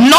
9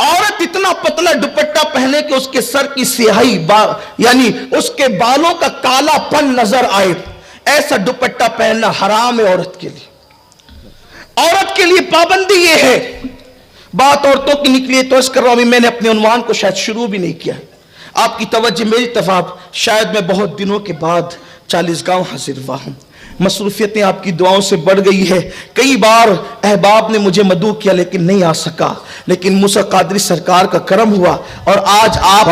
عورت اتنا پتلا دوپٹہ پہنے کہ اس کے سر کی سیاہی یعنی اس کے بالوں کا کالا پن نظر آئے، ایسا دوپٹہ پہننا حرام ہے عورت کے لیے۔ عورت کے لیے پابندی یہ ہے، بات عورتوں کی نکلی ہے تو اس کر رہا ہوں، ابھی میں نے اپنے عنوان کو شاید شروع بھی نہیں کیا، آپ کی توجہ میری طرف، شاید میں بہت دنوں کے بعد 40 گاؤں حاضر ہوا ہوں، مصروفیتیں آپ کی دعاؤں سے بڑھ گئی ہے، کئی بار احباب نے مجھے مدعو کیا لیکن نہیں آ سکا، لیکن موسیٰ قادری سرکار کا کرم ہوا اور آج آپ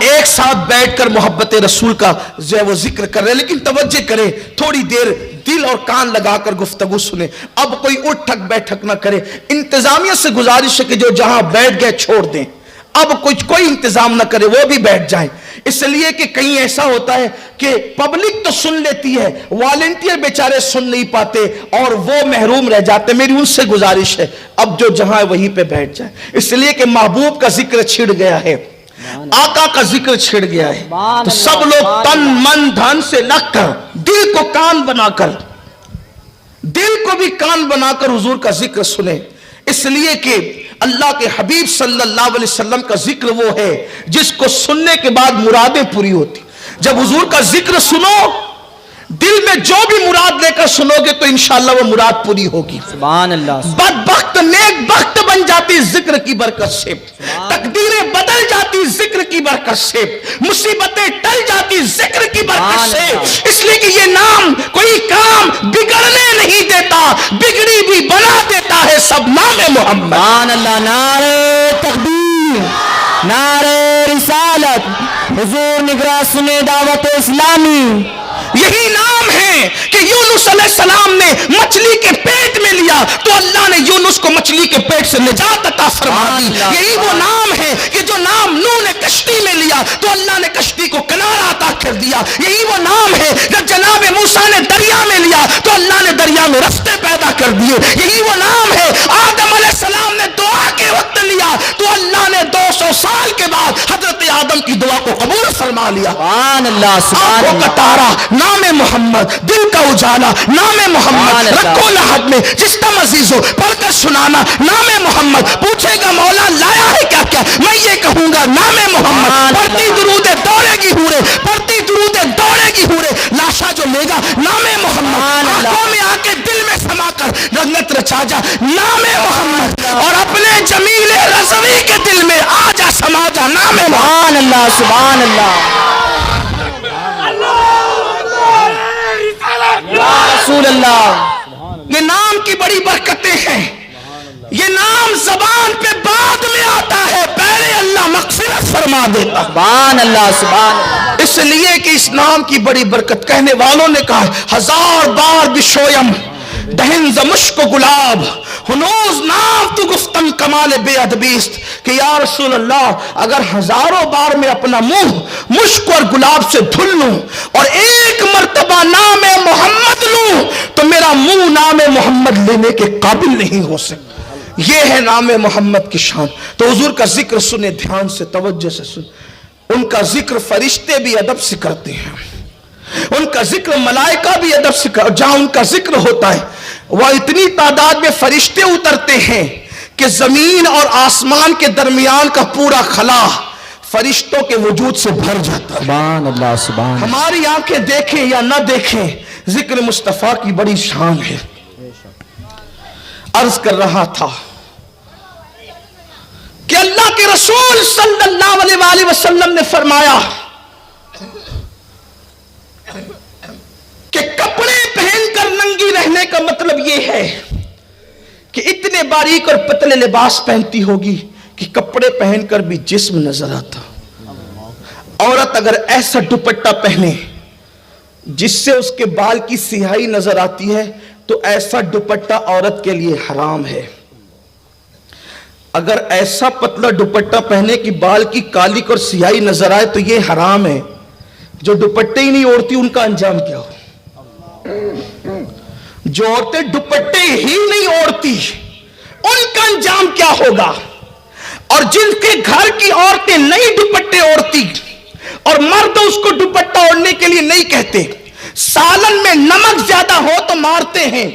ایک ساتھ بیٹھ کر محبت رسول کا جو ہے وہ ذکر کر رہے ہیں۔ لیکن توجہ کریں، تھوڑی دیر دل اور کان لگا کر گفتگو سنیں، اب کوئی اٹھک بیٹھک نہ کرے، انتظامیہ سے گزارش ہے کہ جو جہاں بیٹھ گئے چھوڑ دیں، اب کوئی انتظام نہ کرے، وہ بھی بیٹھ جائیں، اس لیے کہ کہیں ایسا ہوتا ہے کہ پبلک تو سن لیتی ہے، والنٹیئر بیچارے سن نہیں پاتے اور وہ محروم رہ جاتے۔ میری ان سے گزارش ہے اب جو جہاں ہے وہیں پہ بیٹھ جائیں، اس لیے کہ محبوب کا ذکر چھڑ گیا ہے، آقا کا ذکر چھڑ گیا ہے، تو سب لوگ تن من دھن سے لگ کر دل کو کان بنا کر، دل کو بھی کان بنا کر حضور کا ذکر سنیں، اس لیے کہ اللہ کے حبیب صلی اللہ علیہ وسلم کا ذکر وہ ہے جس کو سننے کے بعد مرادیں پوری ہوتی۔ جب حضور کا ذکر سنو، دل میں جو بھی مراد لے کر سنو گے تو انشاءاللہ وہ مراد پوری ہوگی۔ سبحان اللہ۔ بدبخت نیک بخت بن جاتی ذکر کی برکت سے، تقدیریں بدل جاتی ذکر کی برکت سے، مصیبتیں ٹل جاتی ذکر کی برکت سے، اس لیے کہ یہ نام کوئی کام بگڑنے نہیں دیتا، بگڑی بھی بنا دیتا ہے، سب نام محمد۔ سبحان اللہ۔ نعرہ تکبیر، نعرہ رسالت، حضور نگراں سنے دعوت اسلامی۔ یہی نام ہے کہ یونس علیہ السلام نے مچھلی کے پیٹ میں لیا تو اللہ نے یونس کو مچھلی کے پیٹ سے نجات عطا فرما دی۔ یہی وہ نام ہے کہ جو نام نوح نے کشتی میں لیا تو اللہ نے کشتی کو کنارہ عطا کر دیا۔ یہی وہ نام ہے جب جناب موسیٰ نے دریا میں لیا تو اللہ نے دریا میں رستے پیدا کر دیے۔ یہی وہ نام ہے آدم علیہ السلام نے دعا کے وقت لیا تو اللہ نے 200 سال کے بعد حضرت آدم کی دعا کو قبول فرما لیا۔ سبحان اللہ۔ سبحان آنکھوں کا اللہ۔ تارا نام محمد، دل کا اجالا نام محمد، رکھو لحد میں جس کا عزیز ہو پڑھ کر سنانا نام محمد، پوچھے گا مولا لایا ہے کیا کیا، میں یہ کہوں گا نام محمد، پڑھتی درود دوڑے گی ہورے، پڑھتی درود دوڑے گی ہورے، لاشا جو لے گا نام محمد، آنکھوں میں آ کے دل میں سما کر رنگت رچا جا نام محمد، اور اپنے جمیل رضوی کے دل میں آ جا سما جا نام محمد۔ سبحان اللہ۔ سبحان اللہ۔ یا رسول اللہ۔ یہ نام کی بڑی برکتیں ہیں، یہ نام زبان پہ بعد میں آتا ہے، پہلے اللہ مغفرت فرما دیتا۔ سبحان اللہ۔ سبحان اللہ۔ اس لیے کہ اس نام کی بڑی برکت، کہنے والوں نے کہا 1000 بار بشویم دہن ز مشک و گلاب ہنوز نام تو گفتم کمال بے ادبیست، کہ یا رسول اللہ اگر 1000 بار میں اپنا منہ مشک اور گلاب سے دھل لوں اور ایک مرتبہ نام محمد لوں تو میرا منہ نام محمد لینے کے قابل نہیں ہو سکتا۔ یہ ہے نام محمد کی شان۔ تو حضور کا ذکر سنیں، دھیان سے توجہ سے سن، ان کا ذکر فرشتے بھی ادب سے کرتے ہیں، ان کا ذکر ملائکہ بھی ادب سے کرتے ہیں، جہاں ان کا ذکر ہوتا ہے وہ اتنی تعداد میں فرشتے اترتے ہیں کہ زمین اور آسمان کے درمیان کا پورا خلا فرشتوں کے وجود سے بھر جاتا ہے۔ سبحان اللہ۔ سبحان اللہ۔ ہماری آنکھیں دیکھیں یا نہ دیکھیں، ذکر مصطفیٰ کی بڑی شان ہے۔ عرض کر رہا تھا کہ اللہ کے رسول صلی اللہ علیہ وآلہ وسلم نے فرمایا کہ کپڑے پہن کر ننگی رہنے کا مطلب یہ ہے کہ اتنے باریک اور پتلے لباس پہنتی ہوگی کہ کپڑے پہن کر بھی جسم نظر آتا۔ عورت اگر ایسا دوپٹہ پہنے جس سے اس کے بال کی سیاہی نظر آتی ہے تو ایسا دوپٹہ عورت کے لیے حرام ہے۔ اگر ایسا پتلا دوپٹہ پہنے کہ بال کی کالک اور سیاہی نظر آئے تو یہ حرام ہے۔ جو دوپٹے ہی نہیں اوڑھتی ان کا انجام کیا ہو؟ جو عورتیں دوپٹے ہی نہیں اوڑھتی ان کا انجام کیا ہوگا؟ اور جن کے گھر کی عورتیں نہیں دوپٹے اوڑھتی اور مرد اس کو دوپٹہ اوڑھنے کے لیے نہیں کہتے، سالن میں نمک زیادہ ہو تو مارتے ہیں،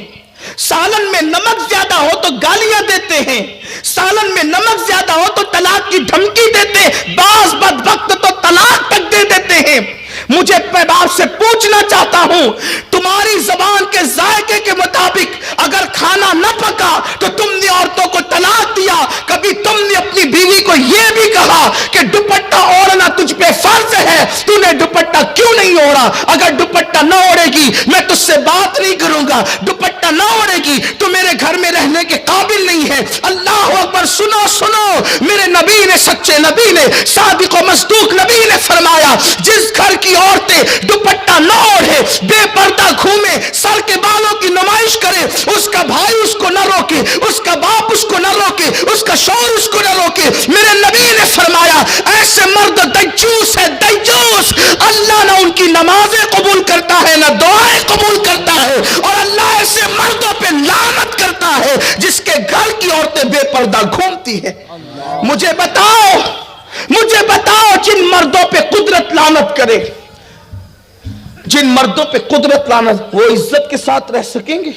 سالن میں نمک زیادہ ہو تو گالیاں دیتے ہیں، سالن میں نمک زیادہ ہو تو طلاق کی دھمکی دیتے ہیں، بعض بدبخت تو طلاق تک دے دیتے ہیں۔ مجھے میں آپ سے پوچھنا چاہتا ہوں، تمہاری زبان کے ذائقے کے مطابق اگر کھانا نہ پکا تو تم نے عورتوں کو طلاق دیا، کبھی تم نے اپنی بیوی کو یہ بھی کہا کہ دوپٹہ اوڑھنا تجھ پہ فرض ہے، تو نے دوپٹہ کیوں نہیں اوڑھا؟ اگر دوپٹہ نہ اوڑھے گی میں تجھ سے بات نہیں کروں گا، دوپٹہ نہ اوڑھے گی تو میرے گھر میں رہنے کے قابل نہیں ہے۔ اللہ اکبر! سنو سنو، میرے نبی نے، سچے نبی نے، صادق و مصدوق نبی نے فرمایا، جس گھر کی عورتیں دوپٹہ نہ اوڑھے، بے پردہ گھومے، سر کے بالوں کی نمائش کرے، اس کا بھائی اس کو نہ روکے، اس کا باپ اس کو نہ روکے، اس کا شوہر اس کو نہ روکے، میرے نبی نے فرمایا ایسے مرد دجوس ہے، دجوس! اللہ نہ ان کی نمازیں قبول کرتا ہے نہ دعائیں قبول کرتا ہے، اور اللہ ایسے مردوں پہ لعنت کرتا ہے جس کے گھر کی عورتیں بے پردہ گھومتی ہیں۔ مجھے بتاؤ جن مردوں پہ قدرت لعنت کرے، جن مردوں پہ قدرت لعنت، وہ عزت کے ساتھ رہ سکیں گے؟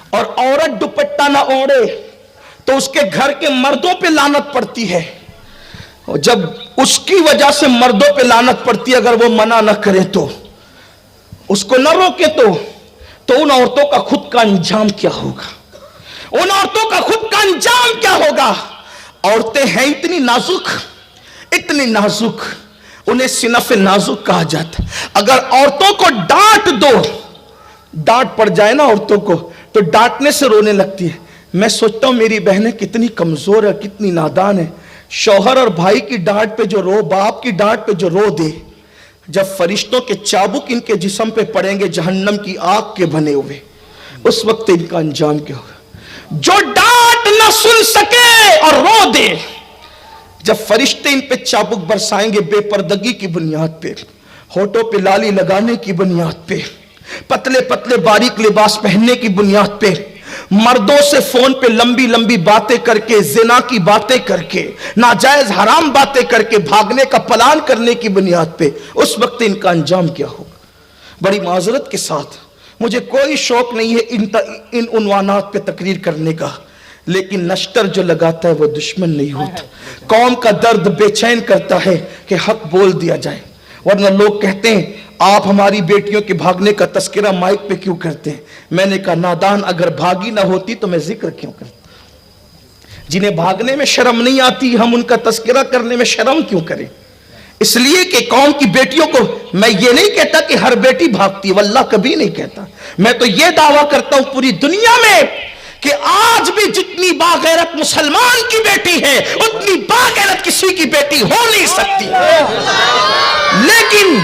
اور عورت دوپٹہ نہ اوڑھے تو اس کے گھر کے مردوں پہ لعنت پڑتی ہے، اور جب اس کی وجہ سے مردوں پہ لعنت پڑتی ہے، اگر وہ منع نہ کرے تو، اس کو نہ روکے تو ان عورتوں کا خود کا انجام کیا ہوگا؟ ان عورتوں کا خود کا انجام کیا ہوگا؟ عورتیں ہیں اتنی نازک، انہیں صنف نازک کہا جاتا ہے۔ اگر عورتوں کو ڈانٹ دو، ڈانٹ پڑ جائے نا عورتوں کو تو ڈانٹنے سے رونے لگتی ہے۔ میں سوچتا ہوں میری بہنیں کتنی کمزور ہے، کتنی نادان ہے، شوہر اور بھائی کی ڈانٹ پہ جو رو، باپ کی ڈانٹ پہ جو رو دے، جب فرشتوں کے چابک ان کے جسم پہ پڑیں گے جہنم کی آگ کے بنے ہوئے، اس وقت ان کا انجام کیا ہوگا؟ جو ڈانٹ نہ سن سکے اور رو دے، جب فرشتے ان پہ چابک برسائیں گے بے پردگی کی بنیاد پہ، ہونٹوں پہ لالی لگانے کی بنیاد پہ، پتلے پتلے باریک لباس پہننے کی بنیاد پہ، مردوں سے فون پہ لمبی لمبی باتیں کر کے، زنا کی باتیں کر کے، ناجائز حرام باتیں کر کے، بھاگنے کا پلان کرنے کی بنیاد پہ، اس وقت ان کا انجام کیا ہوگا؟ بڑی معذرت کے ساتھ، مجھے کوئی شوق نہیں ہے ان عنوانات پہ تقریر کرنے کا، لیکن نشتر جو لگاتا ہے وہ دشمن نہیں ہوتا۔ قوم کا درد بے چین کرتا ہے کہ حق بول دیا جائے، ورنہ لوگ کہتے ہیں آپ ہماری بیٹیوں کے بھاگنے کا تذکرہ مائک پہ کیوں کرتے ہیں؟ میں نے کہا نادان، اگر بھاگی نہ ہوتی تو میں ذکر کیوں کرتا؟ جنہیں بھاگنے میں شرم نہیں آتی ہم ان کا تذکرہ کرنے میں شرم کیوں کریں؟ اس لیے کہ قوم کی بیٹیوں کو، میں یہ نہیں کہتا کہ ہر بیٹی بھاگتی ہے، واللہ کبھی نہیں کہتا، میں تو یہ دعویٰ کرتا ہوں پوری دنیا میں کہ آج بھی جتنی باغیرت مسلمان کی بیٹی ہے اتنی باغیرت کسی کی بیٹی ہو نہیں سکتی۔ لیکن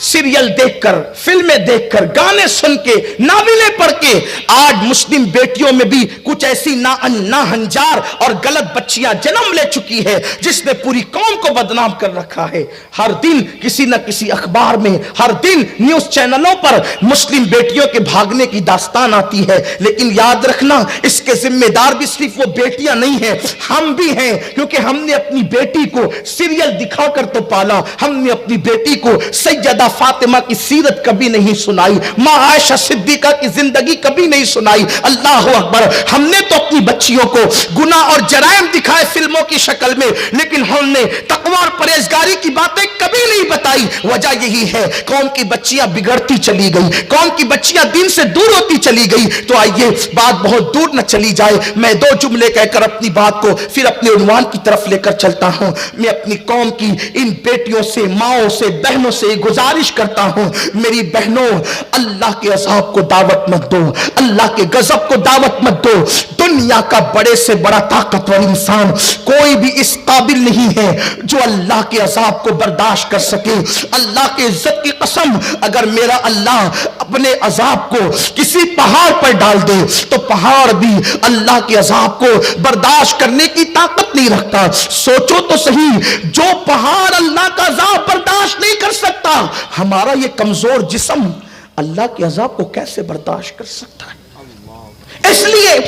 سیریل دیکھ کر، فلمیں دیکھ کر، گانے سن کے، ناولیں پڑھ کے آج مسلم بیٹیوں میں بھی کچھ ایسی ناہنجار اور غلط بچیاں جنم لے چکی ہے جس نے پوری قوم کو بدنام کر رکھا ہے۔ ہر دن کسی نہ کسی اخبار میں، ہر دن نیوز چینلوں پر مسلم بیٹیوں کے بھاگنے کی داستان آتی ہے، لیکن یاد رکھنا اس کے ذمہ دار بھی صرف وہ بیٹیاں نہیں ہیں، ہم بھی ہیں، کیونکہ ہم نے اپنی بیٹی کو سیریل دکھا کر تو پالا، ہم نے اپنی بیٹی کو سیدہ فاطمہ کی سیرت کبھی نہیں سنائی، ماں عائشہ صدیقہ کی زندگی کبھی نہیں سنائی۔ اللہ اکبر! ہم نے تو اپنی بچیوں کو گناہ اور جرائم دکھائے فلموں کی شکل میں، لیکن ہم نے تقوی اور پرہیزگاری کی باتیں کبھی نہیں بتائی۔ وجہ یہی ہے قوم کی بچیاں بگڑتی چلی گئی، قوم کی بچیاں دین سے دور ہوتی چلی گئی۔ تو آئیے بات بہت دور نہ چلی جائے، میں دو جملے کہہ کر اپنی بات کو پھر اپنے عنوان کی طرف لے کر چلتا ہوں۔ میں اپنی قوم کی ان بیٹیوں سے، ماؤں سے، بہنوں سے گزارش کرتا ہوں، میری بہنوں، اللہ کے عذاب کو دعوت مت دو، اللہ کے غضب کو دعوت مت دو۔ دنیا کا بڑے سے بڑا طاقتور انسان کوئی بھی اس قابل نہیں ہے جو اللہ کے عذاب کو برداشت کر سکے۔ اللہ کے عزت کی قسم، اگر میرا اللہ اپنے عذاب کو کسی پہاڑ پر ڈال دے تو پہاڑ بھی اللہ کے عذاب کو برداشت کرنے کی طاقت نہیں رکھتا۔ سوچو تو صحیح، جو پہاڑ اللہ کا عذاب برداشت نہیں کر سکتا، ہمارا یہ کمزور جسم اللہ کے عذاب کو کیسے برداشت کر سکتا ہے؟ اس لیے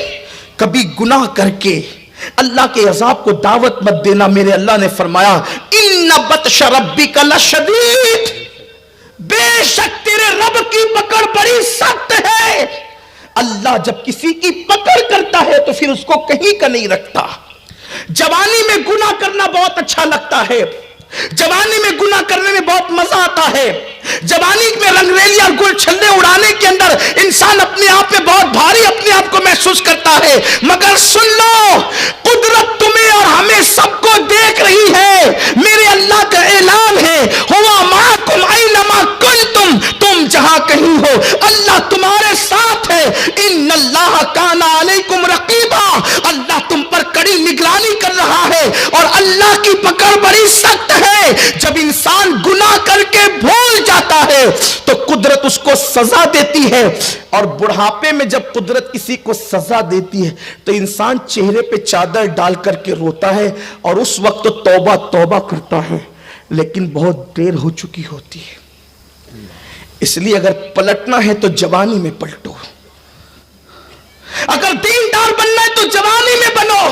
کبھی گناہ کر کے اللہ کے عذاب کو دعوت مت دینا۔ میرے اللہ نے فرمایا ان بطش ربک لشدید، بے شک تیرے رب کی پکڑ بڑی سخت ہے۔ اللہ جب کسی کی پکڑ کرتا ہے تو پھر اس کو کہیں کا نہیں رکھتا. جوانی میں گناہ کرنا بہت اچھا لگتا ہے, جوانی میں گناہ کرنے میں بہت مزہ آتا ہے, جوانی میں رنگریلی اور گل چھلے اڑانے کے اندر انسان اپنے آپ پہ بہت بھاری اپنے آپ کو محسوس کرتا ہے. مگر سن لو, قدرت تمہیں اور ہمیں سب کو دیکھ رہی ہے. میرے اللہ کا اعلان ہے, ہوا معکم اینما کنتم, تم جہاں کہیں ہو اللہ تمہارے ساتھ ہے. ان اللہ کان علیکم رقیبا, اللہ تم پر کڑی نگرانی کر رہا ہے. اور اللہ کی پکڑ بڑی سخت ہے. جب انسان گناہ کر کے بھول جاتا ہے تو قدرت اس کو سزا دیتی ہے, اور بڑھاپے میں جب قدرت کسی کو سزا دیتی ہے تو انسان چہرے پہ چادر ڈال کر کے روتا ہے, اور اس وقت تو توبہ توبہ کرتا ہے, لیکن بہت دیر ہو چکی ہوتی ہے. اس لیے اگر پلٹنا ہے تو جوانی میں پلٹو, اگر دیندار بننا ہے تو جوانی میں بنو.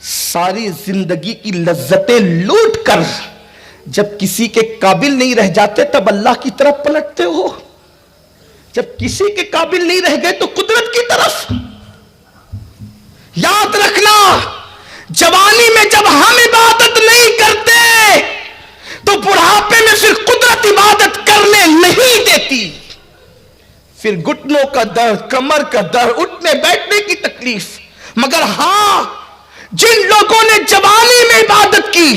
ساری زندگی کی لذتیں لوٹ کر جب کسی کے قابل نہیں رہ جاتے تب اللہ کی طرف پلٹتے ہو. جب کسی کے قابل نہیں رہ گئے تو قدرت کی طرف. یاد رکھنا, جوانی میں جب ہم عبادت نہیں کرتے تو بڑھاپے میں پھر قدرت عبادت کرنے نہیں دیتی. پھر گھٹنوں کا درد, کمر کا درد, اٹھنے بیٹھنے کی تکلیف. مگر ہاں, جن لوگوں نے جوانی میں عبادت کی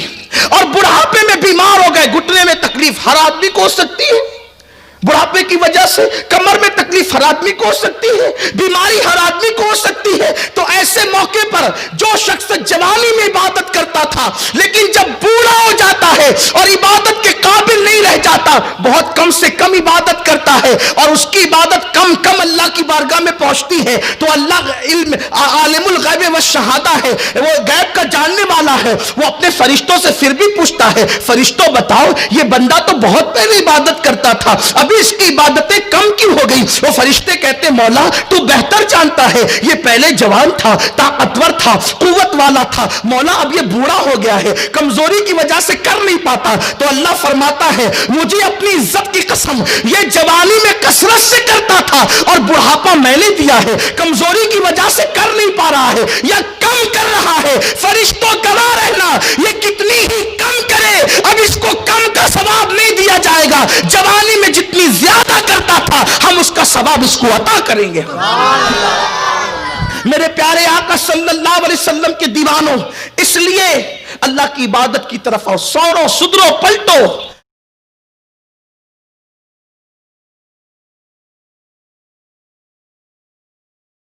اور بڑھاپے میں بیمار ہو گئے, گھٹنے میں تکلیف ہر آدمی کو ہو سکتی ہے, بڑھاپے کی وجہ سے کمر میں تکلیف ہر آدمی کو ہو سکتی ہے, بیماری ہر آدمی کو ہو سکتی ہے. تو ایسے موقع پر جو شخص جوانی میں عبادت کرتا تھا لیکن جب بوڑھا ہو جاتا ہے اور عبادت کے قابل نہیں رہ جاتا, بہت کم سے کم عبادت کرتا ہے اور اس کی عبادت کم کم اللہ کی بارگاہ میں پہنچتی ہے, تو اللہ علم عالم الغیب والشہادہ ہے, وہ غیب کا جاننے والا ہے, وہ اپنے فرشتوں سے پھر بھی پوچھتا ہے, فرشتوں بتاؤ یہ بندہ تو بہت پہلے عبادت کرتا تھا, ابھی اس کی عبادتیں کم کیوں ہو گئی؟ وہ فرشتے کہتے مولا تو بہتر جانتا ہے, یہ پہلے جوان تھا, طاقتور تھا, قوت والا تھا, مولا اب یہ بوڑھا ہو گیا ہے, کمزوری کی وجہ سے کر نہیں پاتا. تو اللہ فرماتا ہے مجھے اپنی عزت کی قسم, یہ جوانی میں کثرت سے کرتا تھا اور بڑھاپا میں نے دیا ہے, کمزوری کی وجہ سے کر نہیں پا رہا ہے یا کم کر رہا ہے. فرشتوں گواہ رہنا, یہ کتنی ہی کم کرے اب اس کو کم کا ثواب نہیں دیا جائے گا. جوانی میں جتنی زیادہ کرتا تھا ہم اس کا ثواب اس کو عطا کریں گے. میرے پیارے آقا صلی اللہ علیہ وسلم کے دیوانوں, اس لیے اللہ کی عبادت کی طرف آؤ, سوڑو سدرو پلٹو.